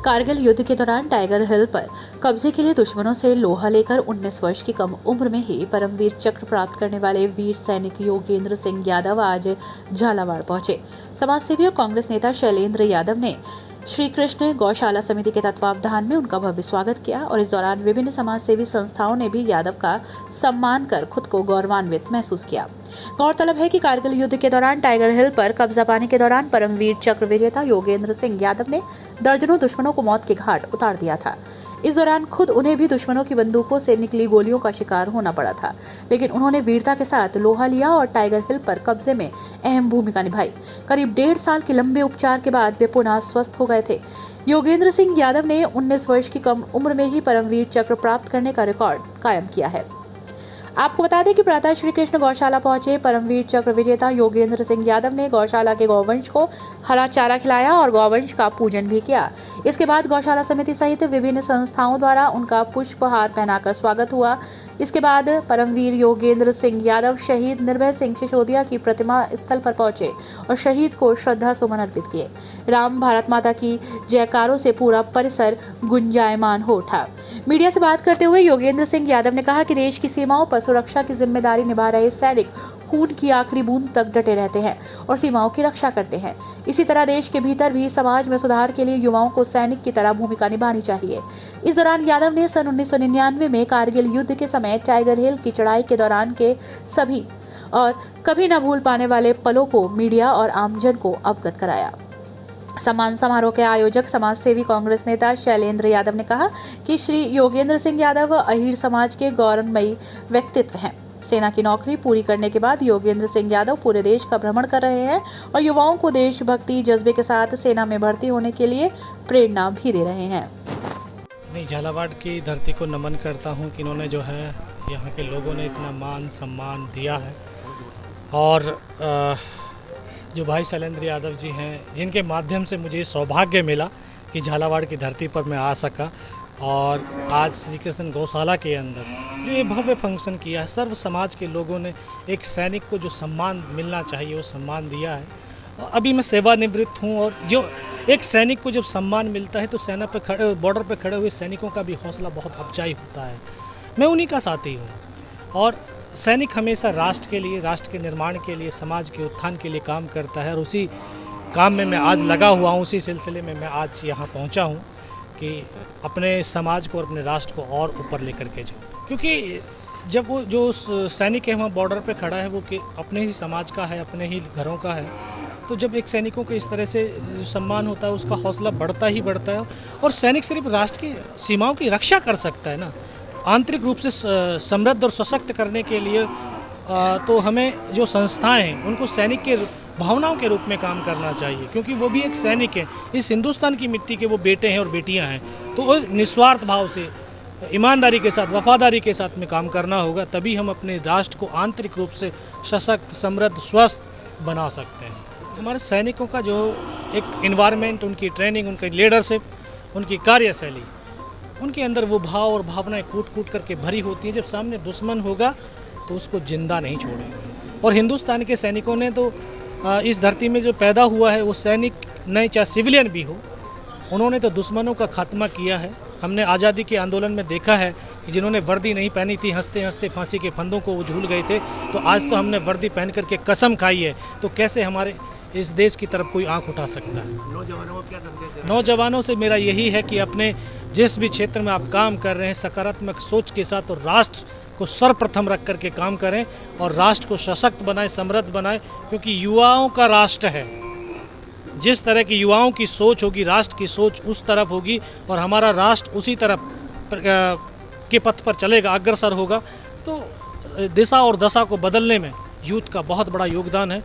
कारगिल युद्ध के दौरान टाइगर हिल पर कब्जे के लिए दुश्मनों से लोहा लेकर 19 वर्ष की कम उम्र में ही परमवीर चक्र प्राप्त करने वाले वीर सैनिक योगेंद्र सिंह यादव आज झालावाड़ पहुंचे। समाजसेवी और कांग्रेस नेता शैलेंद्र यादव ने श्री कृष्ण गौशाला समिति के तत्वावधान में उनका भव्य स्वागत किया और इस दौरान विभिन्न समाजसेवी संस्थाओं ने भी यादव का सम्मान कर खुद को गौरवान्वित महसूस किया। गौरतलब है कि कारगिल युद्ध के दौरान टाइगर हिल पर कब्जा पाने के दौरान परमवीर चक्र विजेता योगेंद्र सिंह यादव ने दर्जनों दुश्मनों को मौत के घाट उतार दिया था। इस दौरान खुद उन्हें भी दुश्मनों की बंदूकों से निकली गोलियों का शिकार होना पड़ा था, लेकिन उन्होंने वीरता के साथ लोहा लिया और टाइगर हिल पर कब्जे में अहम भूमिका निभाई। करीब 1.5 साल के लंबे उपचार के बाद वे पुनः स्वस्थ हो गए थे। योगेंद्र सिंह यादव ने 19 वर्ष की कम उम्र में ही परमवीर चक्र प्राप्त करने का रिकॉर्ड कायम किया है। आपको बता दें कि प्रातः श्री कृष्ण गौशाला पहुंचे परमवीर चक्र विजेता योगेंद्र सिंह यादव ने गौशाला के गौवंश को हरा चारा खिलाया और गौवंश का पूजन भी किया। इसके बाद गौशाला समिति सहित विभिन्न संस्थाओं द्वारा उनका पुष्पहार पहनाकर स्वागत हुआ। इसके बाद परमवीर योगेंद्र सिंह यादव शहीद निर्भय सिंह सिसोदिया की प्रतिमा स्थल पर पहुंचे और शहीद को श्रद्धा सुमन अर्पित किए। राम भारत माता की जयकारों से पूरा परिसर गुंजायमान हो उठा। मीडिया से बात करते हुए योगेंद्र सिंह यादव ने कहा कि देश की सीमाओं पर सुरक्षा की जिम्मेदारी निभा रहे सैनिक खून की आखिरी बूंद तक डटे रहते हैं और सीमाओं की रक्षा करते हैं। इसी तरह देश के भीतर भी समाज में सुधार के लिए युवाओं को सैनिक की तरह भूमिका निभानी चाहिए। इस दौरान यादव ने सन 1999 में कारगिल युद्ध के समय टाइगर हिल की चढ़ाई के दौरान के सभी और कभी न भूल पाने वाले पलों को मीडिया और आमजन को अवगत कराया। सम्मान समारोह के आयोजक समाजसेवी कांग्रेस नेता शैलेंद्र यादव ने कहा कि श्री योगेंद्र सिंह यादव अहीर समाज के गौरवमयी व्यक्तित्व हैं। सेना की नौकरी पूरी करने के बाद योगेंद्र सिंह यादव पूरे देश का भ्रमण कर रहे हैं और युवाओं को देशभक्ति जज्बे के साथ सेना में भर्ती होने के लिए प्रेरणा भी दे रहे हैं। नहीं, झालावाड़ की धरती को नमन करता हूं कि इन्होंने जो है यहाँ के लोगों ने इतना मान सम्मान दिया है और जो भाई शैलेंद्र यादव जी हैं, जिनके माध्यम से मुझे सौभाग्य मिला कि झालावाड़ की धरती पर मैं आ सका और आज श्री कृष्ण गौशाला के अंदर जो ये भव्य फंक्शन किया है, सर्व समाज के लोगों ने एक सैनिक को जो सम्मान मिलना चाहिए वो सम्मान दिया है। और अभी मैं सेवानिवृत्त हूँ और जो एक सैनिक को जब सम्मान मिलता है तो सेना पे खड़े बॉर्डर पे खड़े हुए सैनिकों का भी हौसला बहुत अफजाई होता है। मैं उन्हीं का साथी हूँ और सैनिक हमेशा राष्ट्र के लिए, राष्ट्र के निर्माण के लिए, समाज के उत्थान के लिए काम करता है और उसी काम में मैं आज लगा हुआ हूँ। उसी सिलसिले में मैं आज यहाँ पहुँचा हूँ कि अपने समाज को और अपने राष्ट्र को और ऊपर लेकर के जाऊँ, क्योंकि जब वो जो सैनिक है वहाँ बॉर्डर पे खड़ा है वो कि अपने ही समाज का है, अपने ही घरों का है, तो जब एक सैनिकों को इस तरह से सम्मान होता है उसका हौसला बढ़ता ही बढ़ता है। और सैनिक सिर्फ राष्ट्र की सीमाओं की रक्षा कर सकता है ना, आंतरिक रूप से समृद्ध और सशक्त करने के लिए तो हमें जो संस्थाएं हैं उनको सैनिक के भावनाओं के रूप में काम करना चाहिए, क्योंकि वो भी एक सैनिक है। इस हिंदुस्तान की मिट्टी के वो बेटे हैं और बेटियां हैं, तो वो निस्वार्थ भाव से, ईमानदारी के साथ, वफादारी के साथ में काम करना होगा, तभी हम अपने राष्ट्र को आंतरिक रूप से सशक्त, समृद्ध, स्वस्थ बना सकते हैं। हमारे सैनिकों का जो एक इन्वायरमेंट, उनकी ट्रेनिंग, उनकी लीडरशिप, उनकी कार्यशैली, उनके अंदर वो भाव और भावनाएं कूट कूट करके भरी होती हैं। जब सामने दुश्मन होगा तो उसको जिंदा नहीं छोड़ेंगे। और हिंदुस्तान के सैनिकों ने तो इस धरती में जो पैदा हुआ है वो सैनिक नहीं, चाहे सिविलियन भी हो, उन्होंने तो दुश्मनों का खात्मा किया है। हमने आज़ादी के आंदोलन में देखा है कि जिन्होंने वर्दी नहीं पहनी थी, हंसते हंसते फांसी के फंदों को वो झूल गए थे, तो आज तो हमने वर्दी पहन करके कसम खाई है, तो कैसे हमारे इस देश की तरफ कोई आंख उठा सकता है। नौजवानों को क्या संदेश देना? नौजवानों से मेरा यही है कि अपने जिस भी क्षेत्र में आप काम कर रहे हैं सकारात्मक सोच के साथ और राष्ट्र को सर्वप्रथम रख करके काम करें और राष्ट्र को सशक्त बनाएं, समृद्ध बनाएं, क्योंकि युवाओं का राष्ट्र है। जिस तरह की युवाओं की सोच होगी, राष्ट्र की सोच उस तरफ होगी और हमारा राष्ट्र उसी तरफ के पथ पर चलेगा, अग्रसर होगा। तो दिशा और दशा को बदलने में यूथ का बहुत बड़ा योगदान है।